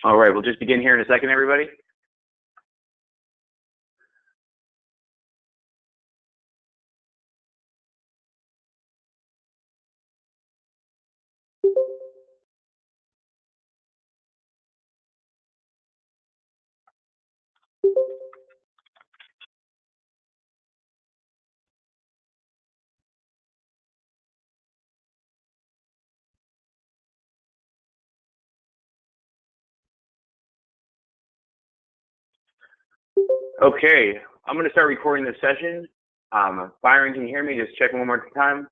All right, we'll just begin here in a second, everybody. Okay, I'm going to start recording this session. Byron, can you hear me? Just check one more time.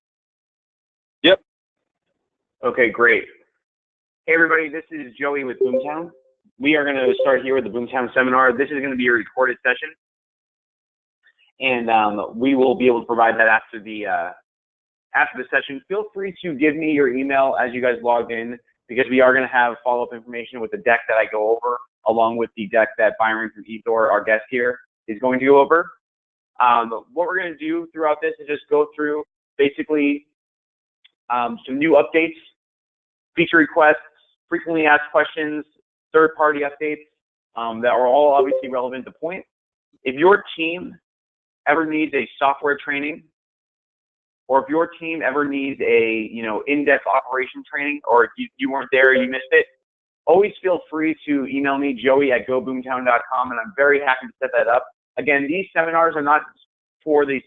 Yep. Okay, great. Hey, everybody, this is Joey with Boomtown. We are going to start here with the Boomtown seminar. This is going to be a recorded session, and we will be able to provide that after the session. Feel free to give me your email as you guys log in, because we are going to have follow-up information with the deck that I go over, along with the deck that Byron from Ethor, our guest here, is going to go over. What we're going to do throughout this is just go through basically some new updates, feature requests, frequently asked questions, third-party updates that are all obviously relevant to Poynt. If your team ever needs a software training, or if your team ever needs a in-depth operation training, or if you weren't there, you missed it, always feel free to email me, joey@goboomtown.com, and I'm very happy to set that up. Again, these seminars are not for the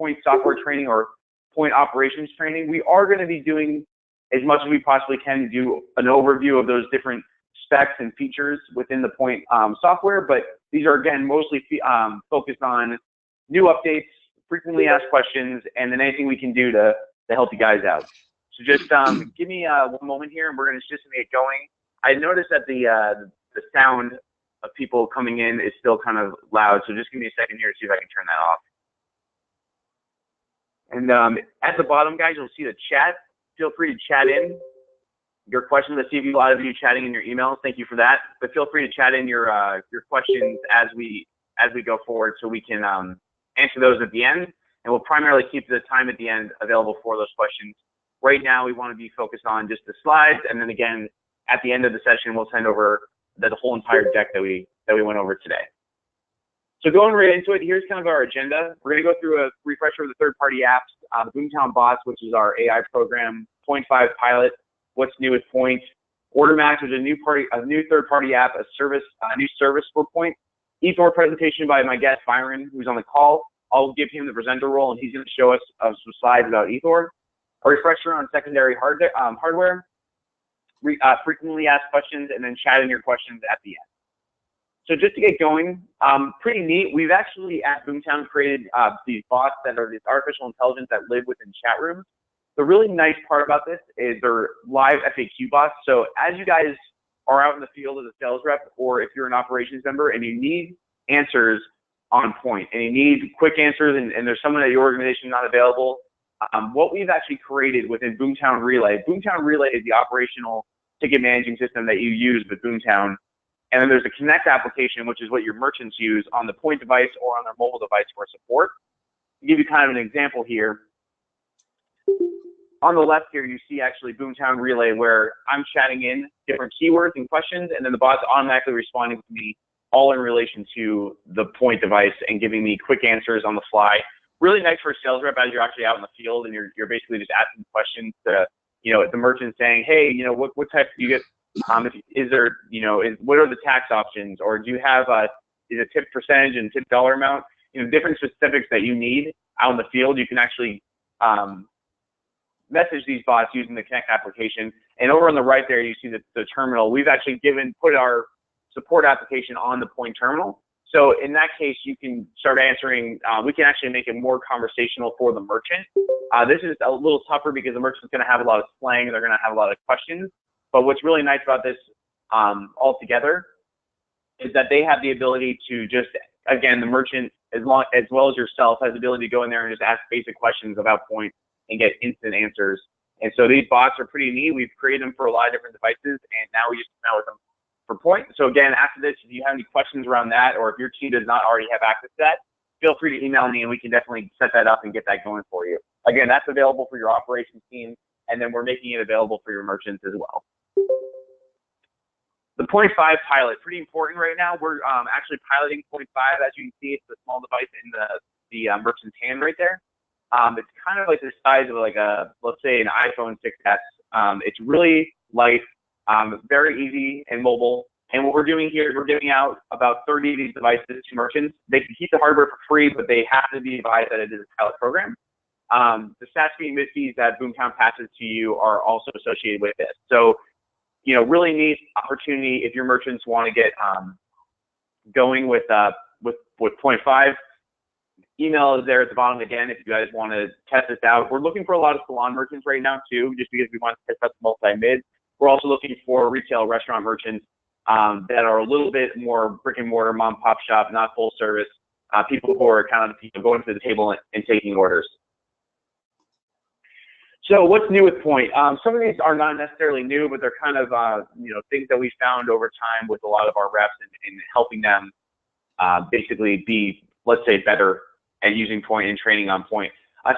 Poynt software training or Poynt operations training. We are going to be doing as much as we possibly can to do an overview of those different specs and features within the Poynt software, but these are, again, mostly focused on new updates, frequently asked questions, and then anything we can do to help you guys out. So just give me one moment here, and we're going to just get going. I noticed that the sound of people coming in is still kind of loud, so just give me a second here to see if I can turn that off. And at the bottom, guys, you'll see the chat. Feel free to chat in your questions. I see a lot of you chatting in your emails. Thank you for that. But feel free to chat in your questions as we go forward, so we can answer those at the end. And we'll primarily keep the time at the end available for those questions. Right now, we want to be focused on just the slides, and then again, at the end of the session, we'll send over the whole entire deck that we went over today. So going right into it, here's kind of our agenda. We're going to go through a refresher of the third-party apps, the Boomtown Bots, which is our AI program, Poynt 5 pilot, what's new with Poynt, OrderMax, which is a new third-party app, a new service for Poynt, Ethor presentation by my guest Byron, who's on the call. I'll give him the presenter role, and he's going to show us some slides about Ethor, a refresher on secondary hardware, frequently asked questions, and then chat in your questions at the end. So just to get going, pretty neat. We've actually at Boomtown created these bots that are these artificial intelligence that live within chat rooms. The really nice part about this is they're live FAQ bots. So as you guys are out in the field as a sales rep, or if you're an operations member and you need answers on Poynt and you need quick answers, and there's someone at your organization not available, what we've actually created within Boomtown Relay is the operational ticket managing system that you use with Boomtown. And then there's a Connect application, which is what your merchants use on the Poynt device or on their mobile device for support. To give you kind of an example here, on the left here, you see actually Boomtown Relay, where I'm chatting in different keywords and questions, and then the bot's automatically responding to me all in relation to the Poynt device and giving me quick answers on the fly. Really nice for a sales rep as you're actually out in the field and you're basically just asking questions to, the merchant saying, hey, what type do you get? Is there, what are the tax options, or do you have is a tip percentage and tip dollar amount? Different specifics that you need out in the field. You can actually message these bots using the Connect application. And over on the right there, you see the terminal. We've actually put our support application on the Poynt terminal. So in that case, you can start answering. We can actually make it more conversational for the merchant. This is a little tougher because the merchant's going to have a lot of slang. They're going to have a lot of questions. But what's really nice about this altogether is that they have the ability to just, again, the merchant, as well as yourself, has the ability to go in there and just ask basic questions about Poynt and get instant answers. And so these bots are pretty neat. We've created them for a lot of different devices, and now we just come out with them for Poynt. So again, after this, if you have any questions around that, or if your team does not already have access to that, feel free to email me, and we can definitely set that up and get that going for you. Again, that's available for your operations team, and then we're making it available for your merchants as well. The Point 5 pilot, pretty important right now. We're actually piloting Point 5. As you can see, it's the small device in the merchant's hand right there. It's kind of like the size of like let's say an iPhone 6S. It's really light, very easy and mobile. And what we're doing here is we're giving out about 30 of these devices to merchants. They can keep the hardware for free, but they have to be advised that it is a pilot program. The SaaS fee and mid fees that Boomtown passes to you are also associated with this. So, really neat opportunity if your merchants want to get going with Point 5. Email is there at the bottom again if you guys want to test this out. We're looking for a lot of salon merchants right now too, just because we want to test out the multi-mid. We're also looking for retail restaurant merchants that are a little bit more brick and mortar, mom pop shop, not full service, people who are kind of going to the table and taking orders. So what's new with Poynt? Some of these are not necessarily new, but they're kind of things that we found over time with a lot of our reps and helping them basically be, let's say, better at using Poynt and training on Poynt.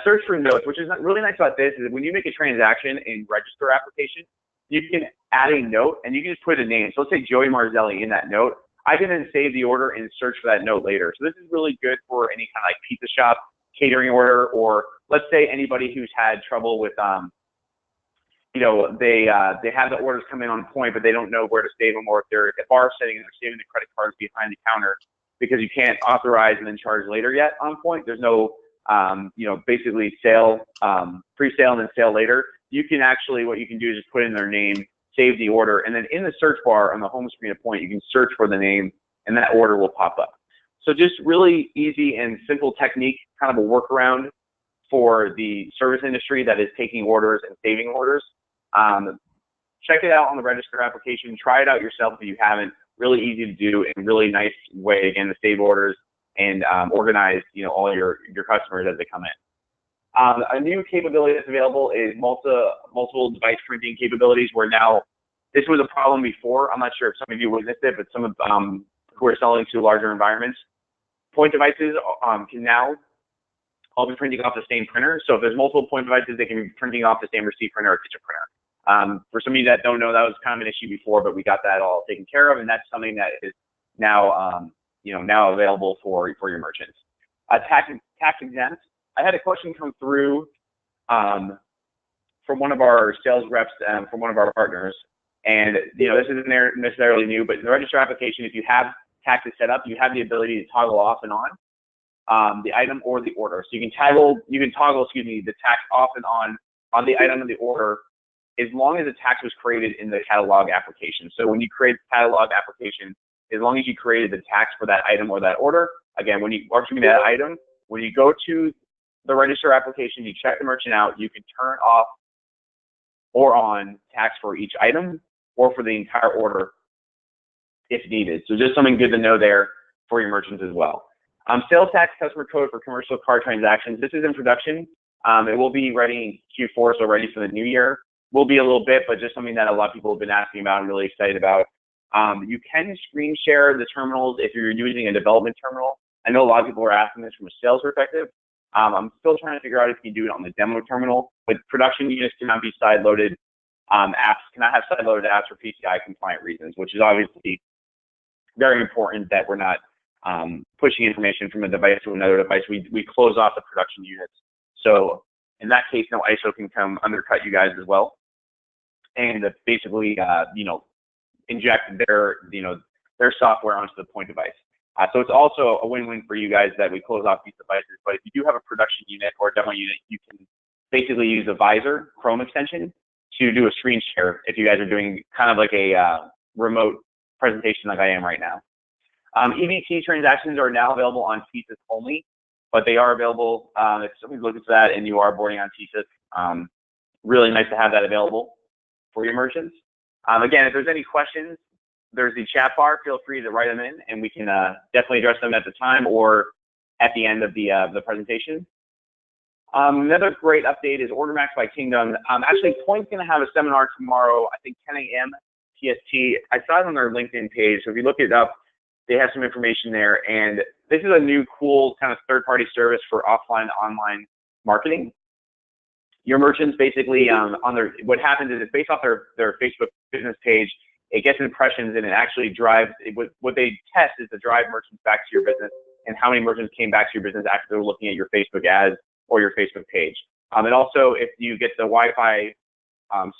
Search for notes, which is really nice about this is when you make a transaction in register application, you can add a note and you can just put a name. So let's say Joey Marzelli in that note. I can then save the order and search for that note later. So this is really good for any kind of like pizza shop, catering order, or let's say anybody who's had trouble with, they have the orders come in on Poynt, but they don't know where to save them, or if they're at bar setting and they're saving the credit cards behind the counter because you can't authorize and then charge later yet on Poynt. There's no, basically sale, pre-sale and then sale later. You can actually, what you can do is just put in their name, save the order, and then in the search bar on the home screen of Poynt, you can search for the name and that order will pop up. So just really easy and simple technique, kind of a workaround for the service industry that is taking orders and saving orders. Check it out on the register application. Try it out yourself if you haven't. Really easy to do and really nice way, again, to save orders and organize, all your customers as they come in. A new capability that's available is multiple device printing capabilities, where now, this was a problem before. I'm not sure if some of you witnessed it, but some of who are selling to larger environments, Poynt devices can now all be printing off the same printer. So if there's multiple Poynt devices, they can be printing off the same receipt printer or kitchen printer. For some of you that don't know, that was kind of an issue before, but we got that all taken care of, and that's something that is now, now available for your merchants. Tax exempt. I had a question come through from one of our sales reps from one of our partners, and this isn't necessarily new, but in the register application, if you have taxes set up, you have the ability to toggle off and on the item or the order. So you can toggle, the tax off and on the item and the order, as long as the tax was created in the catalog application. So when you create the catalog application, as long as you created the tax for that item or that order, again, when you go to the register application, you check the merchant out, you can turn off or on tax for each item or for the entire order if needed. So just something good to know there for your merchants as well. Sales tax customer code for commercial card transactions. This is in production. It will be ready in Q4, so ready for the new year. Will be a little bit, but just something that a lot of people have been asking about and really excited about. You can screen share the terminals if you're using a development terminal. I know a lot of people are asking this from a sales perspective. I'm still trying to figure out if you can do it on the demo terminal, but production units cannot be side-loaded. Apps cannot have side-loaded apps for PCI compliant reasons, which is obviously very important that we're not pushing information from a device to another device. We close off the production units. So in that case, no ISO can come undercut you guys as well, and basically, inject their software onto the Poynt device. So it's also a win-win for you guys that we close off these devices. But if you do have a production unit or a demo unit, you can basically use a Visor Chrome extension to do a screen share if you guys are doing kind of like a remote presentation like I am right now. EBT transactions are now available on TSYS only, but they are available if somebody's looking for that and you are boarding on TSYS. Really nice to have that available for your merchants. Again, if there's any questions, there's the chat bar. Feel free to write them in, and we can definitely address them at the time or at the end of the presentation. Another great update is Order Max by Kingdom. Actually, Poynt's going to have a seminar tomorrow, I think 10 a.m. PST. I saw it on their LinkedIn page, so if you look it up, they have some information there. And this is a new, cool kind of third-party service for offline, online marketing. Your merchants basically what happens is it's based off their Facebook business page. it gets impressions and it actually drives, what they test is to drive merchants back to your business and how many merchants came back to your business after they were looking at your Facebook ads or your Facebook page. And also, if you get the Wi-Fi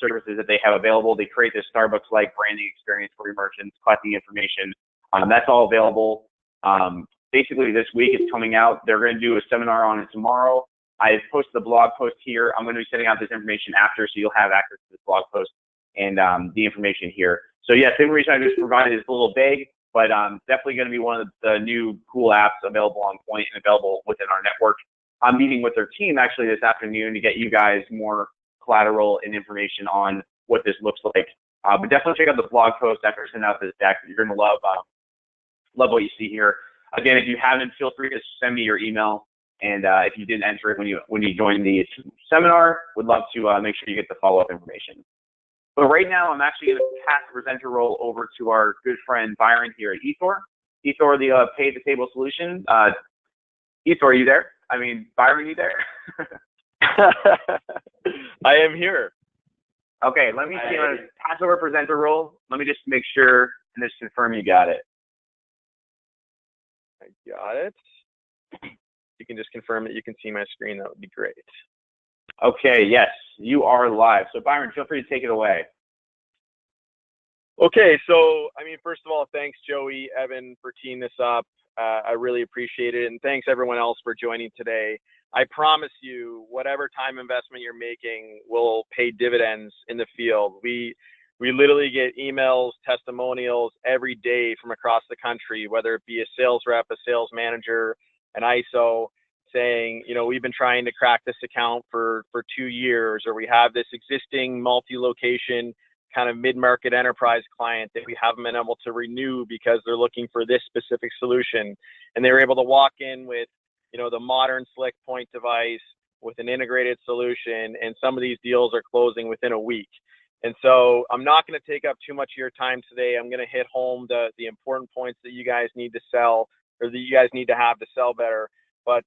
services that they have available, they create this Starbucks-like branding experience for your merchants, collecting information. That's all available. Basically, this week it's coming out. They're going to do a seminar on it tomorrow. I've posted the blog post here. I'm going to be sending out this information after, so you'll have access to this blog post and the information here. So yes, the information I just provided is a little vague, but definitely going to be one of the new cool apps available on Poynt and available within our network. I'm meeting with their team actually this afternoon to get you guys more collateral and information on what this looks like. But definitely check out the blog post after I send out this deck. You're going to love what you see here. Again, if you haven't, feel free to send me your email. And if you didn't enter it when you joined the seminar, would love to make sure you get the follow-up information. But right now, I'm actually going to pass the presenter role over to our good friend Byron here at Ethor. Ethor, the pay-at-the-table solution. Ethor, are you there? I mean, Byron, are you there? I am here. Okay, let me see. I'm going to pass over presenter role. Let me just make sure and just confirm you got it. I got it. You can just confirm that you can see my screen. That would be great. Okay, yes, you are live. So Byron, feel free to take it away. Okay, so I mean, first of all, thanks Joey, Evan, for teeing this up. I really appreciate it, and thanks everyone else for joining today. I promise you, whatever time investment you're making will pay dividends in the field. We literally get emails, testimonials every day from across the country, whether it be a sales rep, a sales manager, an ISO, saying, you know, we've been trying to crack this account for 2 years, or we have this existing multi-location kind of mid-market enterprise client that we haven't been able to renew because they're looking for this specific solution. And they were able to walk in with, you know, the modern slick Poynt device with an integrated solution, and some of these deals are closing within a week. And so I'm not going to take up too much of your time today. I'm going to hit home the important points that you guys need to sell, or that you guys need to have to sell better. But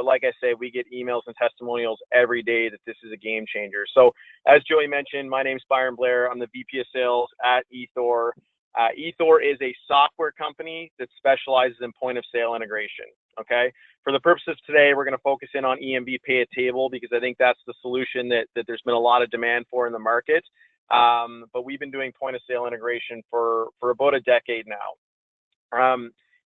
like I say, we get emails and testimonials every day that this is a game changer. So as Joey mentioned, my name's Byron Blair. I'm the VP of Sales at Ethor. Ethor is a software company that specializes in point of sale integration. Okay. For the purposes of today, we're going to focus in on EMB pay at table because I think that's the solution that there's been a lot of demand for in the market. But we've been doing point of sale integration for about a decade now.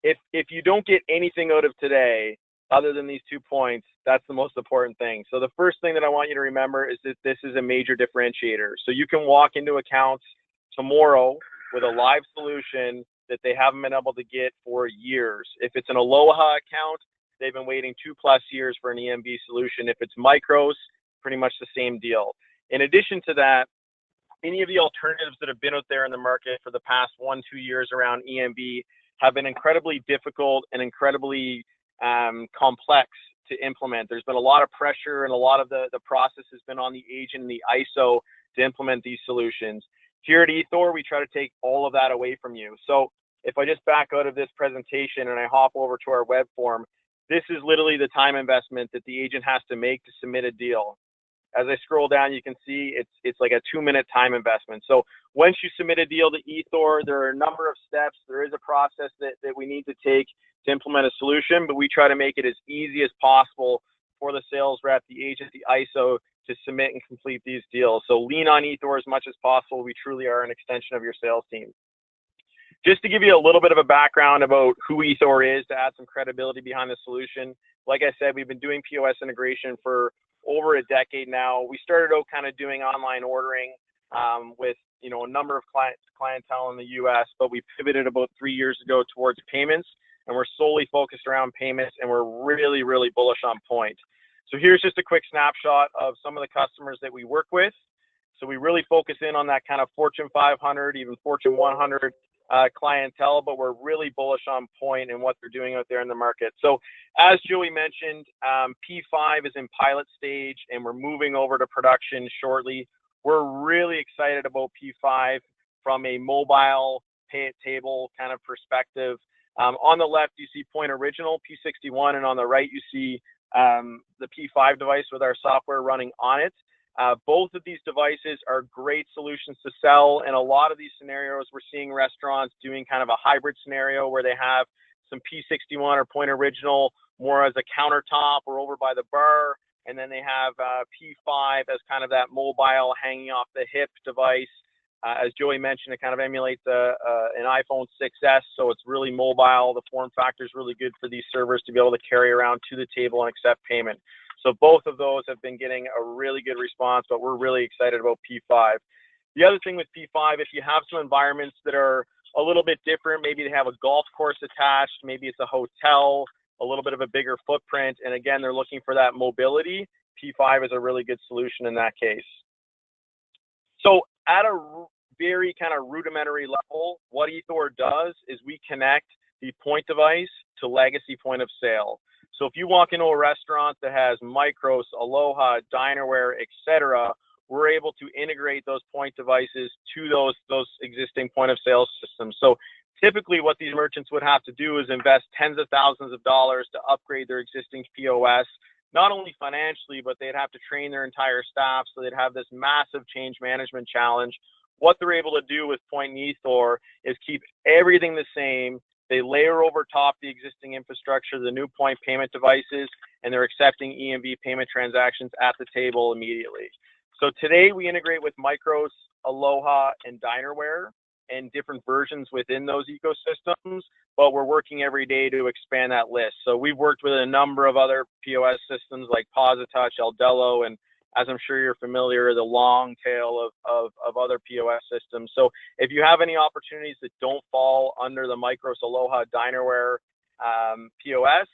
If you don't get anything out of today, other than these 2 points, that's the most important thing. So the first thing that I want you to remember is that this is a major differentiator. So you can walk into accounts tomorrow with a live solution that they haven't been able to get for years. If it's an Aloha account, they've been waiting 2+ years for an EMB solution. If it's micros, pretty much the same deal. In addition to that, any of the alternatives that have been out there in the market for the past 1-2 years around EMB have been incredibly difficult and incredibly complex to implement. There's been a lot of pressure, and a lot of the process has been on the agent and the ISO to implement these solutions. Here at Ethor, we try to take all of that away from you. So if I just back out of this presentation and I hop over to our web form, this is literally the time investment that the agent has to make to submit a deal. As I scroll down, you can see it's like a 2-minute time investment. So once you submit a deal to Ethor, there are a number of steps. There is a process that we need to take to implement a solution, but we try to make it as easy as possible for the sales rep, the agent, the ISO to submit and complete these deals. So lean on Ethor as much as possible. We truly are an extension of your sales team. Just to give you a little bit of a background about who Ethor is, to add some credibility behind the solution. Like I said, we've been doing POS integration for over a decade now. We started out kind of doing online ordering with, you know, a number of clientele in the US, but we pivoted about 3 years ago towards payments, and we're solely focused around payments, and we're really, really bullish on Poynt. So here's just a quick snapshot of some of the customers that we work with. So we really focus in on that kind of Fortune 500, even Fortune 100 clientele, but we're really bullish on Poynt and what they're doing out there in the market. So as Joey mentioned, P5 is in pilot stage, and we're moving over to production shortly. We're really excited about P5 from a mobile pay at table kind of perspective. On the left, you see Poynt Original, P61, and on the right, you see the P5 device with our software running on it. Both of these devices are great solutions to sell. In a lot of these scenarios, we're seeing restaurants doing kind of a hybrid scenario where they have some P61 or Poynt Original more as a countertop or over by the bar, and then they have P5 as kind of that mobile hanging off the hip device. As Joey mentioned, it kind of emulates an iPhone 6S, so it's really mobile. The form factor is really good for these servers to be able to carry around to the table and accept payment. So both of those have been getting a really good response, but we're really excited about P5. The other thing with P5, if you have some environments that are a little bit different, maybe they have a golf course attached, maybe it's a hotel, a little bit of a bigger footprint, and again, they're looking for that mobility, P5 is a really good solution in that case. So at a very kind of rudimentary level, what Ethor does is we connect the Poynt device to legacy point of sale. So if you walk into a restaurant that has Micros, Aloha, Dinerware, etc., we're able to integrate those Poynt devices to those existing point of sale systems. So typically what these merchants would have to do is invest tens of thousands of dollars to upgrade their existing POS, not only financially, but they'd have to train their entire staff, so they'd have this massive change management challenge. What they're able to do with Poynt and Ethor is keep everything the same. They layer over top the existing infrastructure, the new Poynt payment devices, and they're accepting EMV payment transactions at the table immediately. So today we integrate with Micros, Aloha, and Dinerware, and different versions within those ecosystems, but we're working every day to expand that list. So we've worked with a number of other POS systems like PosiTouch, Aldelo, and as I'm sure you're familiar, the long tail of other POS systems. So if you have any opportunities that don't fall under the Micros, Aloha, Dinerware POS,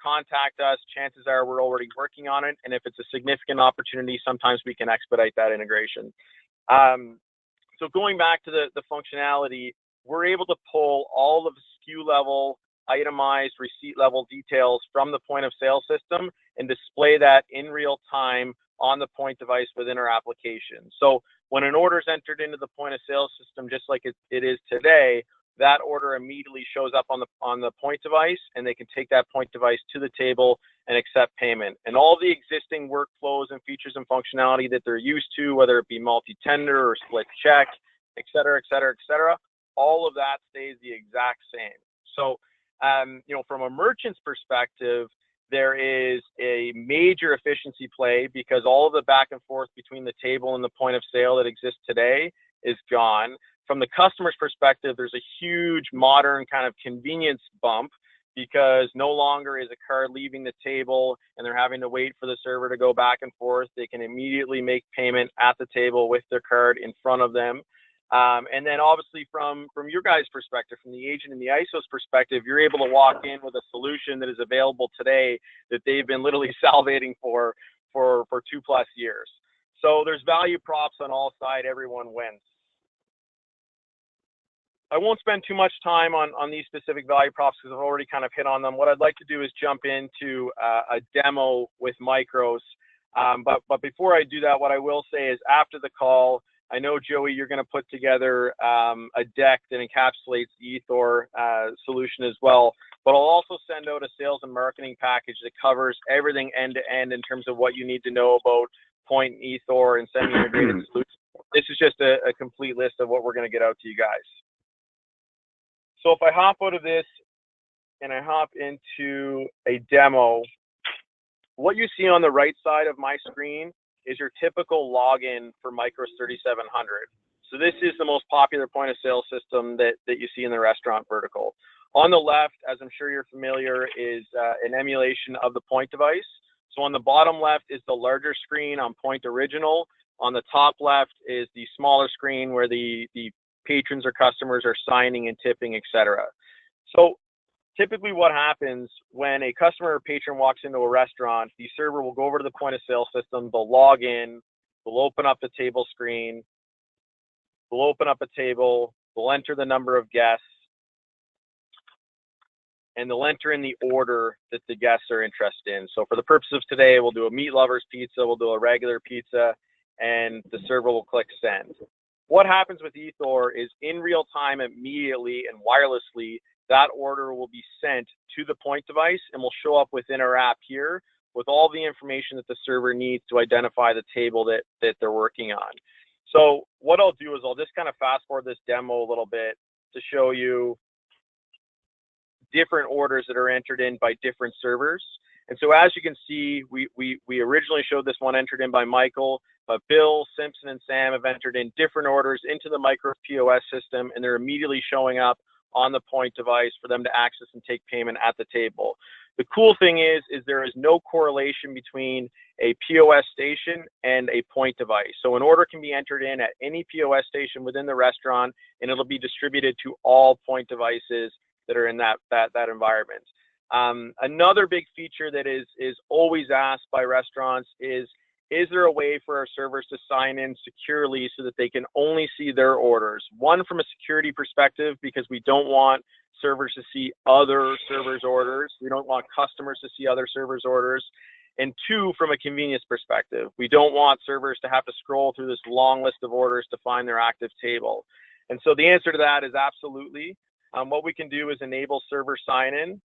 contact us. Chances are we're already working on it. And if it's a significant opportunity, sometimes we can expedite that integration. So going back to the functionality, we're able to pull all of the SKU level, itemized receipt level details from the point of sale system and display that in real time on the Poynt device within our application. So when an order is entered into the point of sale system, just like it is today, that order immediately shows up on the Poynt device, and they can take that Poynt device to the table and accept payment. And all the existing workflows and features and functionality that they're used to, whether it be multi-tender or split check, et cetera, all of that stays the exact same. So, from a merchant's perspective, there is a major efficiency play because all of the back and forth between the table and the point of sale that exists today is gone. From the customer's perspective, there's a huge modern kind of convenience bump because no longer is a card leaving the table and they're having to wait for the server to go back and forth. They can immediately make payment at the table with their card in front of them. And then obviously from your guys' perspective, from the agent and the ISO's perspective, you're able to walk in with a solution that is available today that they've been literally salivating for 2+ years. So there's value props on all sides, everyone wins. I won't spend too much time on these specific value props because I've already kind of hit on them. What I'd like to do is jump into a demo with Micros. But before I do that, what I will say is after the call, I know, Joey, you're going to put together a deck that encapsulates the Ethor solution as well. But I'll also send out a sales and marketing package that covers everything end to end in terms of what you need to know about Poynt and Ethor and semi-integrated solutions. This is just a complete list of what we're going to get out to you guys. So if I hop out of this and I hop into a demo, what you see on the right side of my screen is your typical login for Micros 3700. So this is the most popular point of sale system that you see in the restaurant vertical. On the left, as I'm sure you're familiar, is an emulation of the Poynt device. So on the bottom left is the larger screen on Poynt Original. On the top left is the smaller screen where the patrons or customers are signing and tipping, etc. So typically what happens when a customer or patron walks into a restaurant, the server will go over to the point of sale system, they'll log in, they'll open up the table screen, they'll open up a table, they'll enter the number of guests, and they'll enter in the order that the guests are interested in. So for the purpose of today, we'll do a meat lovers pizza, we'll do a regular pizza, and the server will click send. What happens with Ethor is in real time, immediately and wirelessly, that order will be sent to the Poynt device and will show up within our app here with all the information that the server needs to identify the table that they're working on. So what I'll do is I'll just kind of fast forward this demo a little bit to show you different orders that are entered in by different servers. And so as you can see, we originally showed this one entered in by Michael, but Bill, Simpson, and Sam have entered in different orders into the Micros POS system, and they're immediately showing up on the Poynt device for them to access and take payment at the table. The cool thing is there is no correlation between a POS station and a Poynt device. So an order can be entered in at any POS station within the restaurant, and it'll be distributed to all Poynt devices that are in that environment. Another big feature that is always asked by restaurants is there a way for our servers to sign in securely so that they can only see their orders? One, from a security perspective, because we don't want servers to see other servers' orders. We don't want customers to see other servers' orders. And two, from a convenience perspective, we don't want servers to have to scroll through this long list of orders to find their active table. And so the answer to that is absolutely. What we can do is enable server sign-in,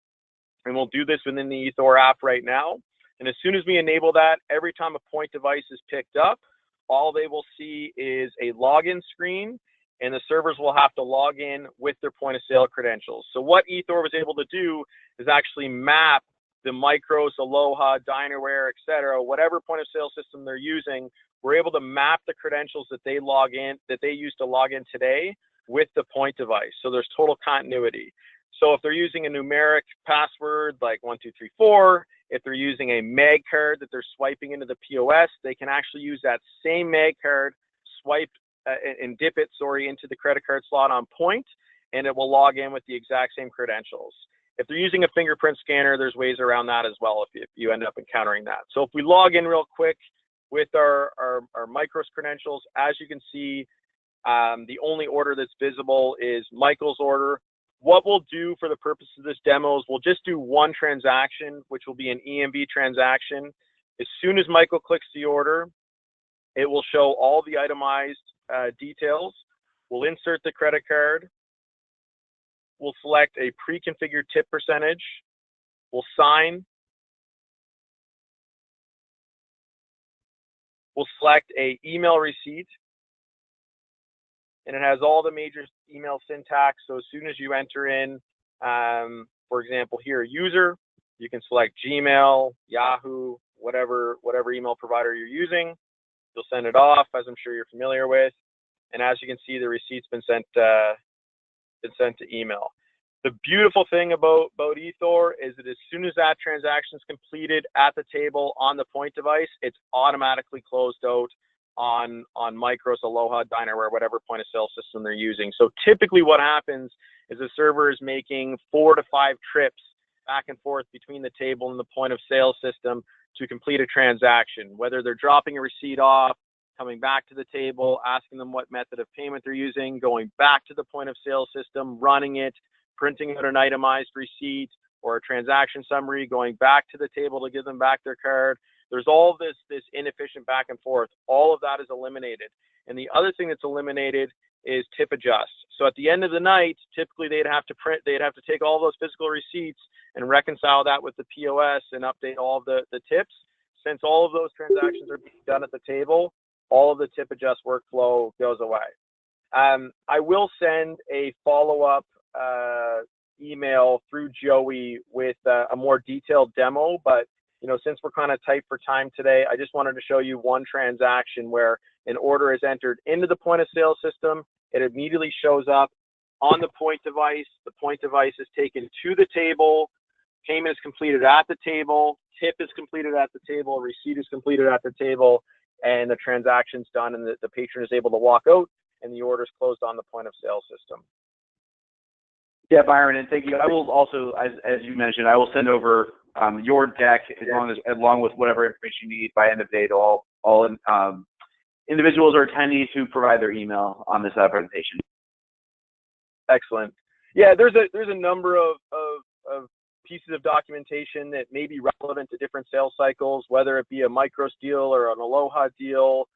and we'll do this within the Ethor app right now. And as soon as we enable that, every time a Poynt device is picked up, all they will see is a login screen, and the servers will have to log in with their point of sale credentials. So what Ethor was able to do is actually map the Micros, Aloha, Dinerware, et cetera, whatever point of sale system they're using, we're able to map the credentials that they log in, that they use to log in today with the Poynt device. So there's total continuity. So if they're using a numeric password like 1234, if they're using a mag card that they're swiping into the POS, they can actually use that same mag card, swipe and dip it, into the credit card slot on Poynt, and it will log in with the exact same credentials. If they're using a fingerprint scanner, there's ways around that as well if you end up encountering that. So if we log in real quick with our Micros credentials, as you can see, the only order that's visible is Michael's order. What we'll do for the purpose of this demo is we'll just do one transaction, which will be an EMV transaction. As soon as Michael clicks the order, it will show all the itemized details. We'll insert the credit card. We'll select a pre-configured tip percentage. We'll sign. We'll select a email receipt, and it has all the major email syntax. So as soon as you enter in, for example, here, user, you can select Gmail, Yahoo, whatever email provider you're using. You'll send it off, as I'm sure you're familiar with. And as you can see, the receipt's been sent to email. The beautiful thing about Ethor is that as soon as that transaction is completed at the table on the Poynt device, it's automatically closed out on Micros, Aloha, Dinerware, whatever point of sale system they're using. So typically what happens is the server is making 4 to 5 trips back and forth between the table and the point of sale system to complete a transaction, whether they're dropping a receipt off, coming back to the table, asking them what method of payment they're using, going back to the point of sale system, running it, printing out an itemized receipt or a transaction summary, going back to the table to give them back their card. There's all this inefficient back and forth. All of that is eliminated. And the other thing that's eliminated is tip adjust. So at the end of the night, typically they'd have to take all those physical receipts and reconcile that with the POS and update all of the tips. Since all of those transactions are being done at the table, all of the tip adjust workflow goes away. I will send a follow-up email through Joey with a more detailed demo, but since we're kind of tight for time today, I just wanted to show you one transaction where an order is entered into the point of sale system. It immediately shows up on the Poynt device. The Poynt device is taken to the table. Payment is completed at the table. Tip is completed at the table. Receipt is completed at the table. And the transaction's done, and the patron is able to walk out, and the order is closed on the point of sale system. Yeah, Byron, and thank you. I will also, as you mentioned, I will send over your deck along with whatever information you need by end of day to all individuals or attendees who provide their email on this presentation. Excellent. Yeah, there's a number of pieces of documentation that may be relevant to different sales cycles, whether it be a Micros deal or an Aloha deal.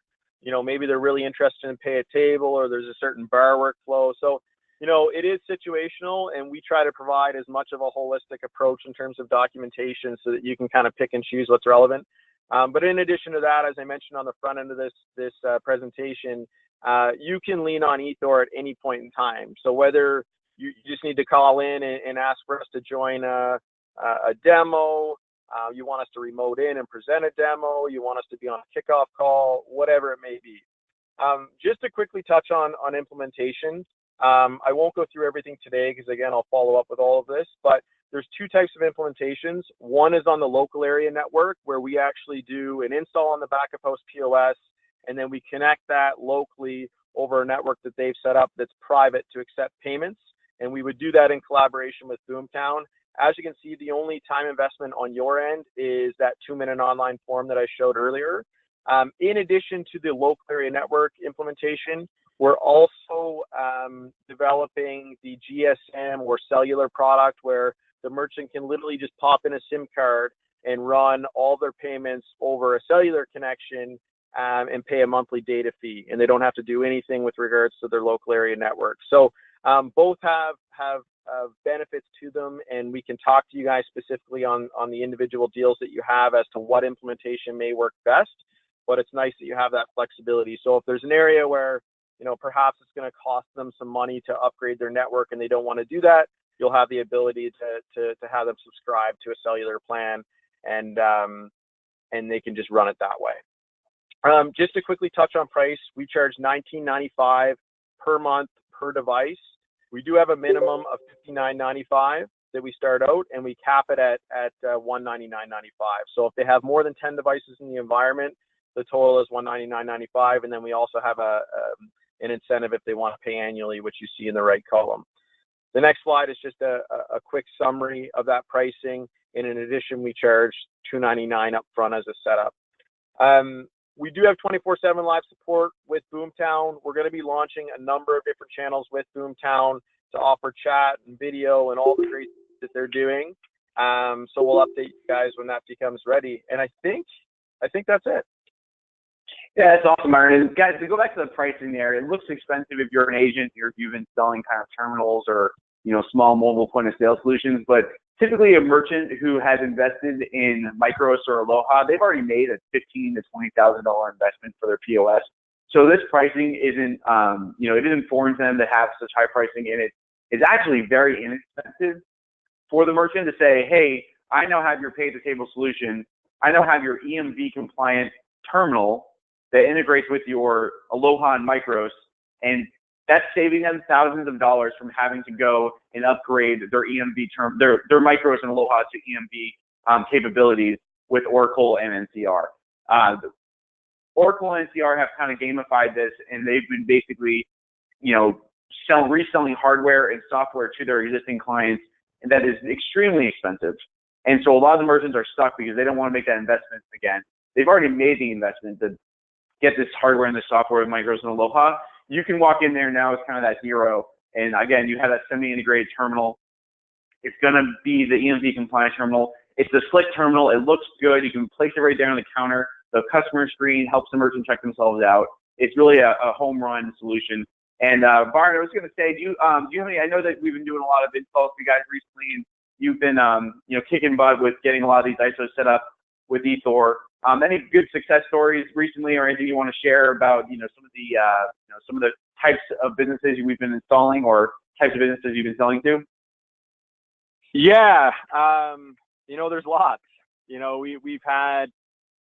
Maybe they're really interested in pay at table, or there's a certain bar workflow. So it is situational, and we try to provide as much of a holistic approach in terms of documentation so that you can kind of pick and choose what's relevant. But in addition to that, as I mentioned on the front end of this presentation, you can lean on eThor at any point in time. So whether you just need to call in and ask for us to join a demo, you want us to remote in and present a demo, you want us to be on a kickoff call, whatever it may be. Just to quickly touch on implementation, I won't go through everything today because, again, I'll follow up with all of this, but there's two types of implementations. One is on the local area network, where we actually do an install on the back of host POS, and then we connect that locally over a network that they've set up that's private to accept payments. And we would do that in collaboration with Boomtown. As you can see, the only time investment on your end is that 2-minute online form that I showed earlier. In addition to the local area network implementation, we're also developing the GSM or cellular product where the merchant can literally just pop in a SIM card and run all their payments over a cellular connection and pay a monthly data fee. And they don't have to do anything with regards to their local area network. So both have benefits to them, and we can talk to you guys specifically on the individual deals that you have as to what implementation may work best. But it's nice that you have that flexibility. So if there's an area where perhaps it's going to cost them some money to upgrade their network and they don't want to do that, you'll have the ability to have them subscribe to a cellular plan, and they can just run it that way. Just to quickly touch on price, we charge $19.95 per month per device. We do have a minimum of $59.95 that we start out, and we cap it at $199.95. So if they have more than 10 devices in the environment, the total is $199.95, and then we also have an incentive if they want to pay annually, which you see in the right column. The next slide is just a quick summary of that pricing. And in addition, we charge $299 up front as a setup. We do have 24/7 live support with Boomtown. We're going to be launching a number of different channels with Boomtown to offer chat and video and all the great things that they're doing. So we'll update you guys when that becomes ready. And I think that's it. Yeah, that's awesome, Myron. And guys, to go back to the pricing there, it looks expensive if you're an agent or if you've been selling kind of terminals or small mobile point of sale solutions. But typically, a merchant who has invested in Micros or Aloha, they've already made a $15,000 to $20,000 investment for their POS. So this pricing isn't, it isn't foreign to them to have such high pricing in it. It's actually very inexpensive for the merchant to say, hey, I now have your pay-to-table solution. I now have your EMV compliant terminal that integrates with your Aloha and Micros, and that's saving them thousands of dollars from having to go and upgrade their EMV their Micros and Aloha to EMV capabilities with Oracle and NCR. Oracle and NCR have kind of gamified this, and they've been basically, reselling hardware and software to their existing clients, and that is extremely expensive. And so a lot of the merchants are stuck because they don't want to make that investment again. They've already made the investment to get this hardware and the software with Micros and Aloha. You can walk in there now as kind of that hero. And again, you have that semi-integrated terminal. It's going to be the EMV compliant terminal. It's a slick terminal. It looks good. You can place it right there on the counter. The customer screen helps the merchant check themselves out. It's really a home run solution. And Byron, I was going to say, do you have any? I know that we've been doing a lot of installs for you guys recently, and you've been kicking butt with getting a lot of these ISOs set up with eThor. Any good success stories recently, or anything you want to share about some of the types of businesses we've been installing or types of businesses you've been selling to? Yeah, there's lots. We've had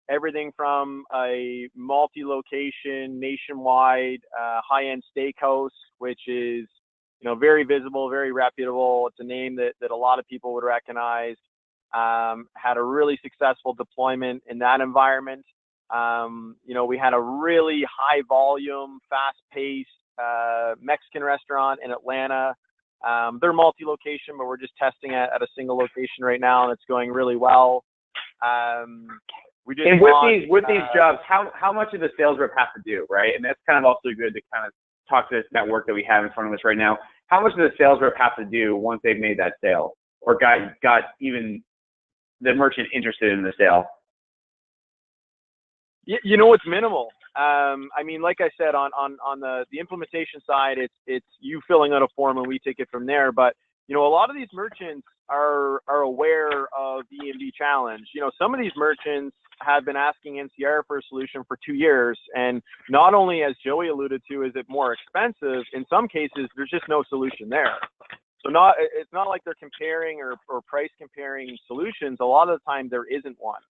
everything from a multi-location, nationwide, high-end steakhouse, which is very visible, very reputable. It's a name that a lot of people would recognize. Had a really successful deployment in that environment. We had a really high volume, fast paced Mexican restaurant in Atlanta. They're multi-location, but we're just testing at a single location right now, and it's going really well. With these jobs, how much of the sales rep have to do, right? And that's kind of also good to kind of talk to this network that we have in front of us right now. How much does the sales rep have to do once they've made that sale or got even the merchant interested in the sale? It's minimal. I mean, like I said, on the implementation side, it's you filling out a form and we take it from there. But you know, a lot of these merchants are aware of the EMV challenge. You know, some of these merchants have been asking NCR for a solution for 2 years, and not only, as Joey alluded to, is it more expensive, in some cases there's just no solution there. So it's not like they're comparing or price comparing solutions. A lot of the time there isn't one,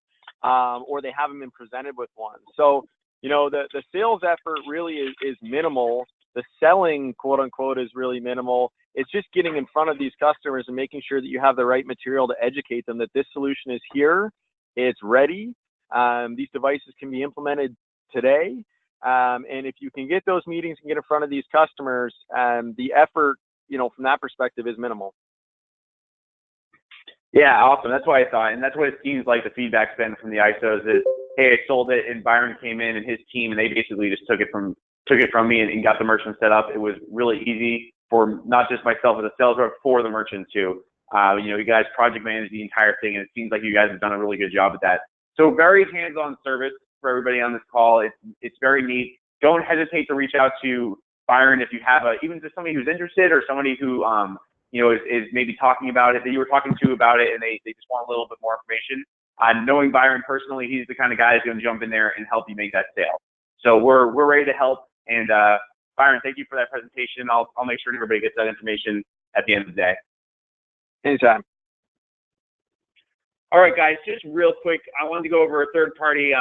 or they haven't been presented with one. So, you know, the sales effort really is minimal. The selling, quote unquote, is really minimal. It's just getting in front of these customers and making sure that you have the right material to educate them that this solution is here, it's ready. These devices can be implemented today. And if you can get those meetings and get in front of these customers, the effort, you know, from that perspective is minimal. Yeah, awesome. That's what I thought. And that's what it seems like the feedback's been from the ISOs is, hey, I sold it and Byron came in and his team and they basically just took it from me and got the merchant set up. It was really easy for not just myself as a sales rep, for the merchant too. You know, you guys project manage the entire thing and it seems like you guys have done a really good job at that. So very hands-on service for everybody on this call. It's very neat. Don't hesitate to reach out to Byron if you have even just somebody who's interested or somebody who you know is maybe talking about it that you were talking to about it and they just want a little bit more information. Knowing Byron personally, he's the kind of guy who's going to jump in there and help you make that sale. So we're ready to help. And Byron, thank you for that presentation. I'll make sure everybody gets that information at the end of the day. Anytime. All right, guys, just real quick, I wanted to go over third-party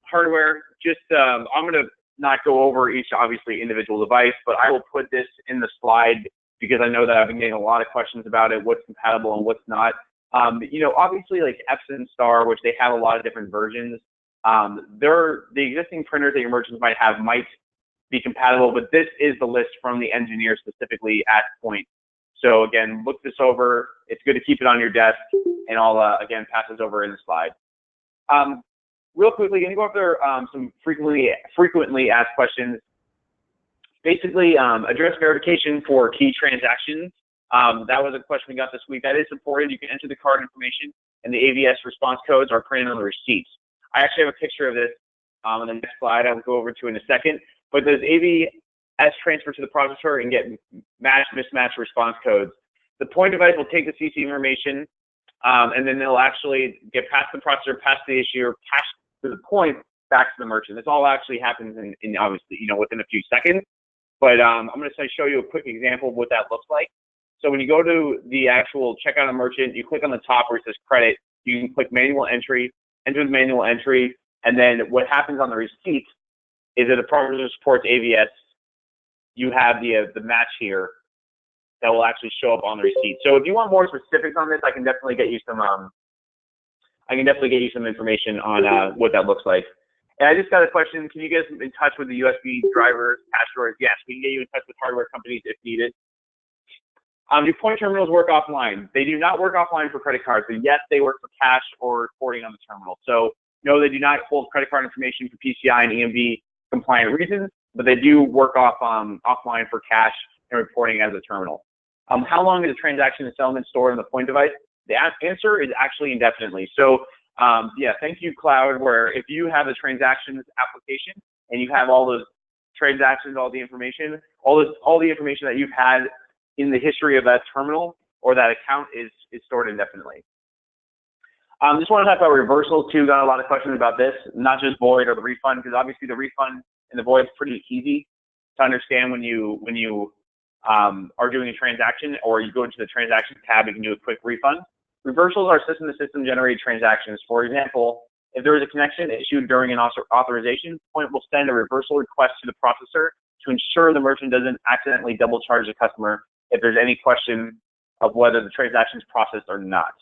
hardware. Just I'm going to not go over each, obviously, individual device, but I will put this in the slide because I know that I've been getting a lot of questions about it, what's compatible and what's not. You know, obviously, like Epson Star, which they have a lot of different versions, the existing printers that your merchants might have might be compatible, but this is the list from the engineer specifically at Poynt. So again, look this over. It's good to keep it on your desk, and I'll again pass this over in the slide. Real quickly, going to go over some frequently asked questions. Basically, address verification for key transactions. That was a question we got this week. That is supported. You can enter the card information, and the AVS response codes are printed on the receipts. I actually have a picture of this on the next slide. I will go over to in a second. But does AVS transfer to the processor and get mismatched response codes? The Poynt device will take the CC information, and then they'll actually get past the processor, past the issuer, past to the Poynt, back to the merchant. This all actually happens in obviously, you know, within a few seconds. But I'm going to show you a quick example of what that looks like. So when you go to the actual checkout a merchant, you click on the top where it says credit. You can click manual entry, enter the manual entry, and then what happens on the receipt is that the processor supports AVS. You have the match here that will actually show up on the receipt. So if you want more specifics on this, I can definitely get you some information on what that looks like. And I just got a question. Can you get us in touch with the USB driver cache drawers? Yes, we can get you in touch with hardware companies if needed. Do Poynt terminals work offline? They do not work offline for credit cards, but yes, they work for cache or recording on the terminal. So no, they do not hold credit card information for PCI and EMV compliant reasons, but they do work offline for cache and reporting as a terminal. How long is a transaction and settlement stored on the Poynt device? The answer is actually indefinitely. So yeah, thank you, Cloud, where if you have a transactions application and you have all those transactions, all the information, all the information that you've had in the history of that terminal or that account is stored indefinitely. Just want to talk about reversals too. Got a lot of questions about this, not just void or the refund, because obviously the refund and the void is pretty easy to understand when you are doing a transaction or you go into the transaction tab, you can do a quick refund. Reversals are system-to-system generated transactions. For example, if there is a connection issued during an authorization, Poynt will send a reversal request to the processor to ensure the merchant doesn't accidentally double charge the customer if there's any question of whether the transaction is processed or not.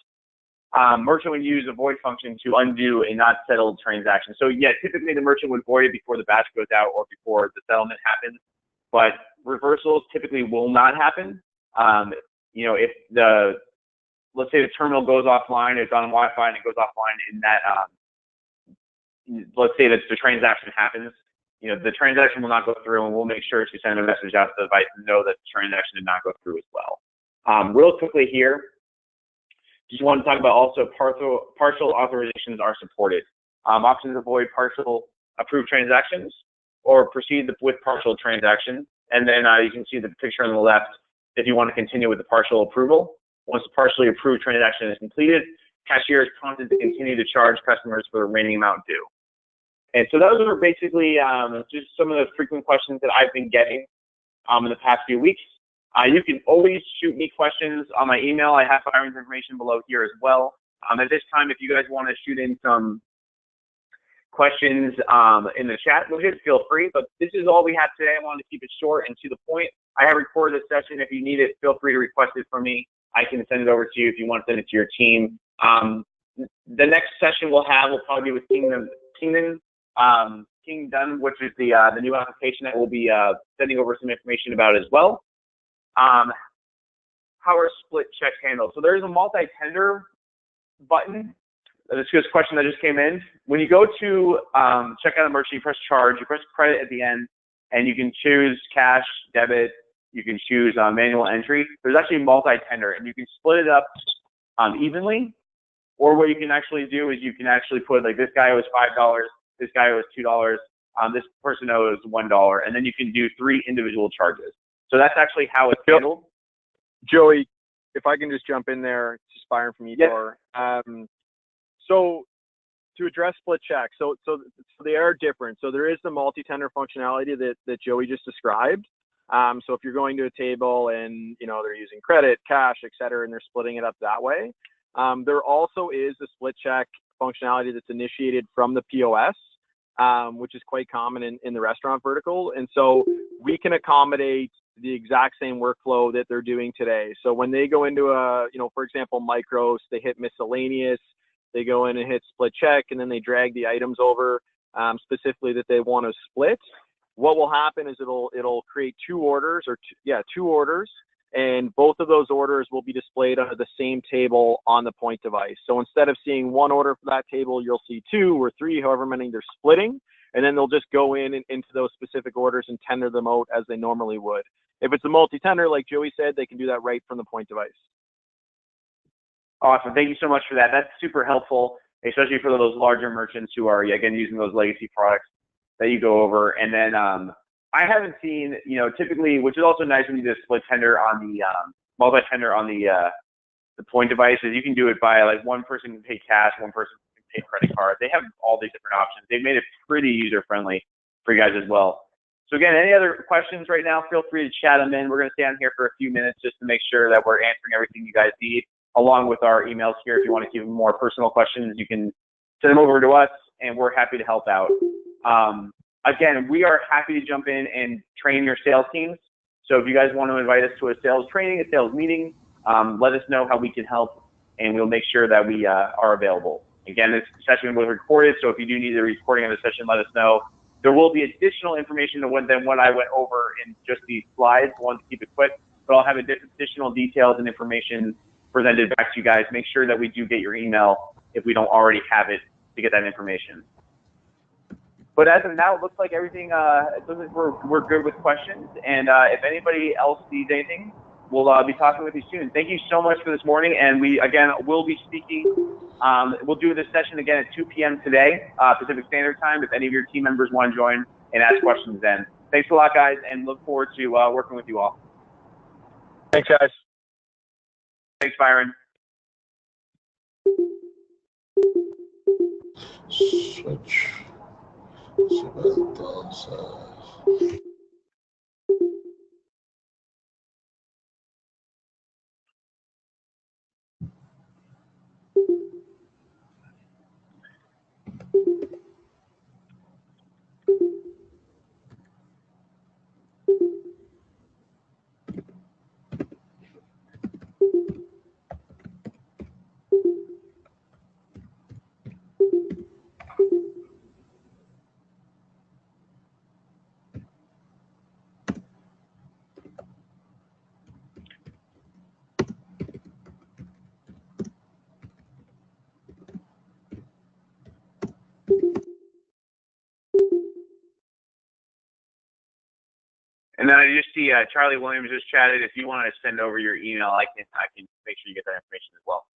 Merchant would use a void function to undo a not settled transaction. So yeah, typically the merchant would void it before the batch goes out or before the settlement happens, but reversals typically will not happen. You know, if let's say the terminal goes offline, it's on Wi-Fi and it goes offline in that, let's say that the transaction happens, you know, the transaction will not go through and we'll make sure to send a message out to the device to know that the transaction did not go through as well. Real quickly here, just want to talk about also partial authorizations are supported. Options avoid partial approved transactions. or proceed with partial transaction. And then you can see the picture on the left if you want to continue with the partial approval. Once the partially approved transaction is completed, cashier is prompted to continue to charge customers for the remaining amount due. And so those are basically just some of the frequent questions that I've been getting in the past few weeks. You can always shoot me questions on my email. I have Byron's information below here as well. At this time, if you guys want to shoot in some questions in the chat widget, feel free. But this is all we have today. I wanted to keep it short and to the point. I have recorded this session. If you need it, feel free to request it from me. I can send it over to you if you want to send it to your team. The next session we'll probably be with Kingdom, which is the new application that we'll be sending over some information about as well. How are split checks handled? So there's a multi-tender button. This is a question that just came in. When you go to check out a merchant, you press charge, you press credit at the end, and you can choose cash, debit, you can choose manual entry. There's actually multi-tender, and you can split it up evenly. Or what you can actually do is you can actually put, like, this guy owes $5, this guy owes $2, this person owes $1, and then you can do 3 individual charges. So that's actually how it's handled. Joey, if I can just jump in there, just Byron from eDoor. Yep. So to address split checks, so they are different. So there is the multi-tender functionality that Joey just described. So if you're going to a table and, you know, they're using credit, cash, et cetera, and they're splitting it up that way. There also is the split check functionality that's initiated from the POS, which is quite common in the restaurant vertical. And so we can accommodate the exact same workflow that they're doing today. So when they go into for example, Micros, they hit miscellaneous, they go in and hit split check, and then they drag the items over specifically that they want to split. What will happen is it'll create 2 orders, and both of those orders will be displayed on the same table on the Poynt device. So instead of seeing 1 order for that table, you'll see 2 or 3, however many they're splitting, and then they'll just go into those specific orders and tender them out as they normally would. If it's a multi-tender, like Joey said, they can do that right from the Poynt device. Awesome. Thank you so much for that. That's super helpful, especially for those larger merchants who are, again, using those legacy products that you go over. And then I haven't seen, typically, which is also nice when you do split tender on the multi-tender on the Poynt device, is you can do it by, like, one person can pay cash, one person can pay credit card. They have all these different options. They've made it pretty user-friendly for you guys as well. So again, any other questions right now, feel free to chat them in. We're going to stay on here for a few minutes just to make sure that we're answering everything you guys need, along with our emails here. If you want to keep more personal questions, you can send them over to us, and we're happy to help out. Again, we are happy to jump in and train your sales teams. So if you guys want to invite us to a sales training, a sales meeting, let us know how we can help, and we'll make sure that we are available. Again, this session was recorded, so if you do need a recording of the session, let us know. There will be additional information than what I went over in just these slides. I wanted to keep it quick, but I'll have additional details and information presented back to you guys. Make sure that we do get your email if we don't already have it to get that information. But as of now, it looks like everything, we're good with questions. And if anybody else needs anything, we'll be talking with you soon. Thank you so much for this morning. And we, again, will be speaking. We'll do this session again at 2 p.m. today, Pacific Standard Time, if any of your team members want to join and ask questions then. Thanks a lot, guys, and look forward to working with you all. Thanks, guys. Thanks, Byron. Switch. See what it does. And then I just see Charlie Williams just chatted. If you want to send over your email, I can make sure you get that information as well.